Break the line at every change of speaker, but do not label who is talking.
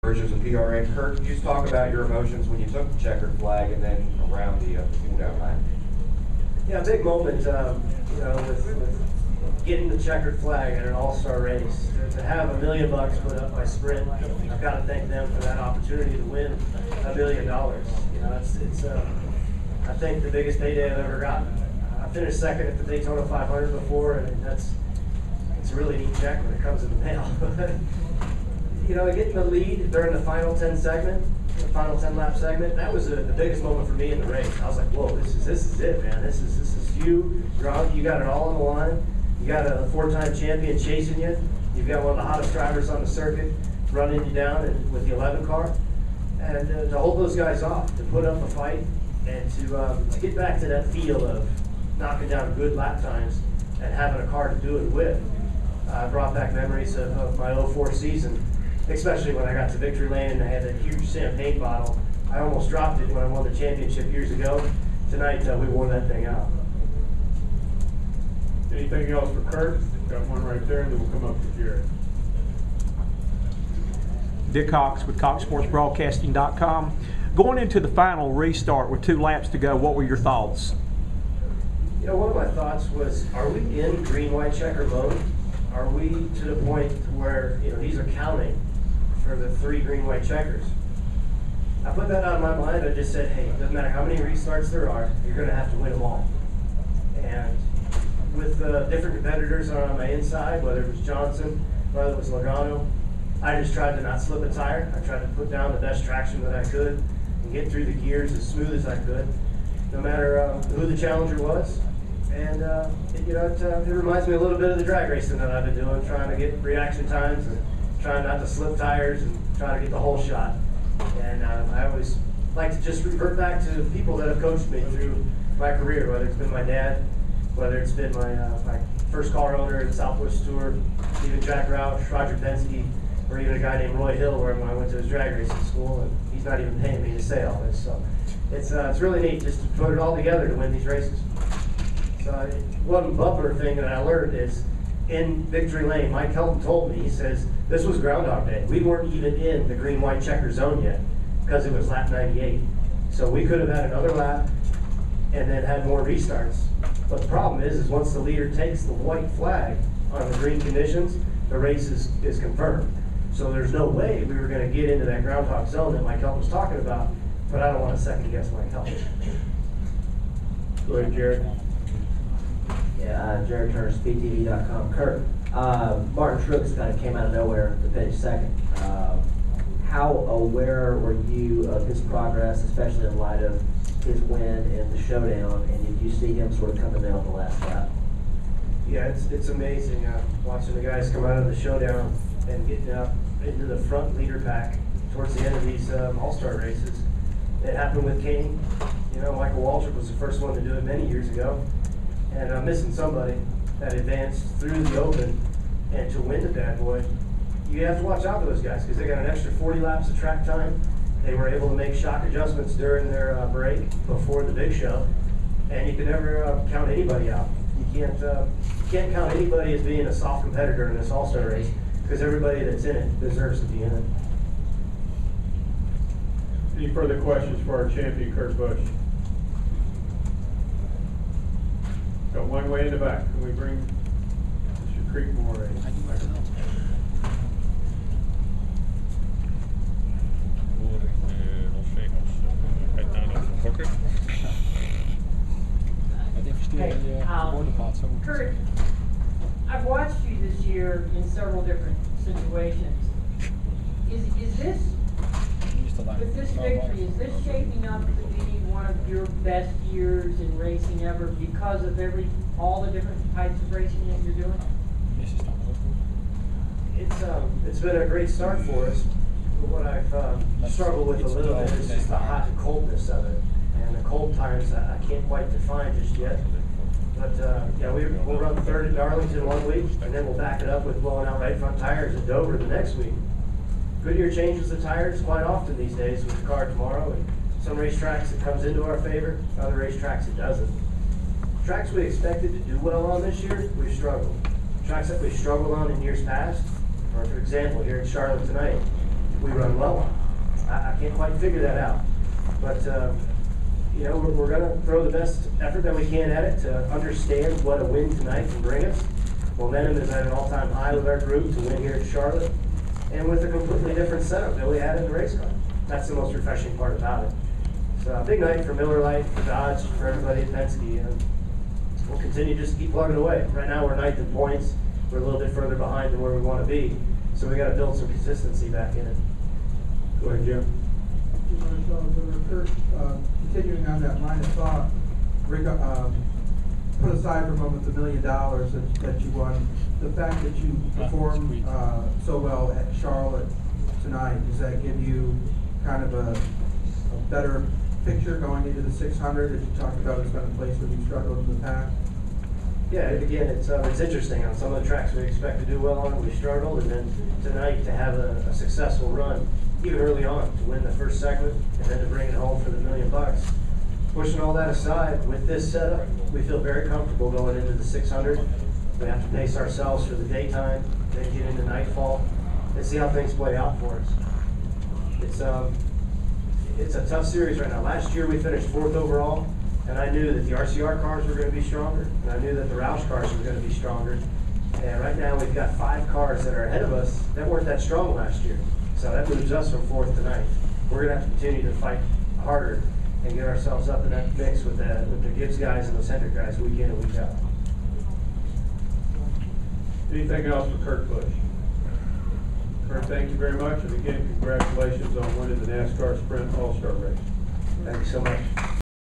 versions of PRA. Kurt, could you just talk about your emotions when you took the checkered flag and then around the cool-down line?
Yeah, big moment, with getting the checkered flag at an all-star race. To have $1 million put up by Sprint, I've got to thank them for that opportunity to win $1 billion. You know, it's I think the biggest payday I've ever gotten. I finished second at the Daytona 500 before, and it's a really neat check when it comes in the mail. You know, getting the lead during the final 10 segment, the final 10 lap segment, that was the biggest moment for me in the race. I was like, whoa, this is it, man. This is you. You got it all on the line. You got a 4-time champion chasing you. You've got one of the hottest drivers on the circuit running you down with the 11 car. And to hold those guys off, to put up a fight, and to get back to that feel of knocking down good lap times and having a car to do it with, brought back memories of my 04 season, especially when I got to victory lane and I had that huge champagne bottle. I almost dropped it when I won the championship years ago. Tonight, we wore that thing out.
Anything else for Kurt? Got one right there, and then we'll come up to Jared.
Dick Cox with CoxSportsBroadcasting.com. Going into the final restart with 2 laps to go, what were your thoughts?
You know, one of my thoughts was, are we in green-white checker mode? Are we to the point where, you know, these are counting for the 3 green-white checkers? I put that out of my mind. I just said, hey, it doesn't matter how many restarts there are, you're going to have to win them all. And with different competitors on my inside, whether it was Johnson, whether it was Logano, I just tried to not slip a tire. I tried to put down the best traction that I could and get through the gears as smooth as I could, no matter who the challenger was. And it reminds me a little bit of the drag racing that I've been doing, trying to get reaction times and trying not to slip tires and trying to get the whole shot. And I always like to just revert back to people that have coached me through my career, whether it's been my dad, whether it's been my first car owner at Southwest Tour, even Jack Roush, Roger Penske, or even a guy named Roy Hill, when I went to his drag racing school, and he's not even paying me to say all this. So it's really neat just to put it all together to win these races. So one bumper thing that I learned is in victory lane, Mike Helton told me, he says, this was Groundhog Day. We weren't even in the green-white checker zone yet because it was lap 98. So we could have had another lap and then had more restarts. But the problem is once the leader takes the white flag on the green conditions, the race is confirmed. So there's no way we were going to get into that groundhog zone that Mike Helton was talking about, but I don't want to second guess Mike Helton.
Go ahead, Jared.
Yeah, Jared Turner, SpeedTV.com. Kurt, Martin Truex kind of came out of nowhere to finish second. How aware were you of his progress, especially in light of his win in the showdown, and did you see him sort of coming in on the last lap?
Yeah, it's amazing watching the guys come out of the showdown and getting up into the front leader pack towards the end of these all-star races. It happened with Kane. You know, Michael Waltrip was the first one to do it many years ago. And I'm missing somebody that advanced through the open and to win the bad boy. You have to watch out for those guys because they got an extra 40 laps of track time. They were able to make shock adjustments during their break before the big show. And you can never count anybody out. You can't count anybody as being a soft competitor in this all-star race because everybody that's in it deserves to be in it.
Any further questions for our champion, Kurt Busch? Got one way in the back. Can we bring Mr. Creekmore a microphone?
Hey, Kurt, I've watched you this year in several different situations. Is this, with this victory, is this shaping up to be one of your best years in racing ever because of all the different types of racing that you're doing?
It's been a great start for us. But what I've struggled with a little bit is just the hot and coldness of it. And the cold times I can't quite define just yet. But yeah, we'll run third at Darlington one week, and then we'll back it up with blowing out right front tires at Dover the next week. Goodyear changes the tires quite often these days with the car tomorrow, and some racetracks it comes into our favor, other racetracks it doesn't. Tracks we expected to do well on this year, we've struggled. Tracks that we've struggled on in years past, or for example here at Charlotte tonight, we run low on. I can't quite figure that out. But, you know, we're gonna throw the best effort that we can at it to understand what a win tonight can bring us. Momentum is at an all-time high with our group to win here at Charlotte, and with a completely different setup than we had in the race car. That's the most refreshing part about it. So a big night for Miller Lite, for Dodge, for everybody at Penske, and we'll continue just to keep plugging away. Right now, we're ninth in points. We're a little bit further behind than where we want to be, so we got to build some consistency back in it.
Go ahead, Jim.
Kurt, continuing on that line of thought, put aside for a moment the $1 million that you won. The fact that you performed so well at Charlotte tonight, does that give you kind of a better picture going into the 600 that you talked about has been a place where you struggled in the past?
Yeah, again, it's interesting. On some of the tracks we expect to do well on, we struggled, and then tonight to have a successful run, even early on, to win the first segment, and then to bring it home for the $1 million. Pushing all that aside, with this setup, we feel very comfortable going into the 600. We have to pace ourselves for the daytime, then get into nightfall, and see how things play out for us. It's a tough series right now. Last year we finished 4th overall, and I knew that the RCR cars were going to be stronger, and I knew that the Roush cars were going to be stronger. And right now we've got 5 cars that are ahead of us that weren't that strong last year. So that moves us from 4th to 9th. We're going to have to continue to fight harder and get ourselves up in that mix with the Gibbs guys and those Hendrick guys week in and week out.
Anything else for Kurt Busch? Kurt, thank you very much, and again, congratulations on winning the NASCAR Sprint All-Star Race.
Thank you so much.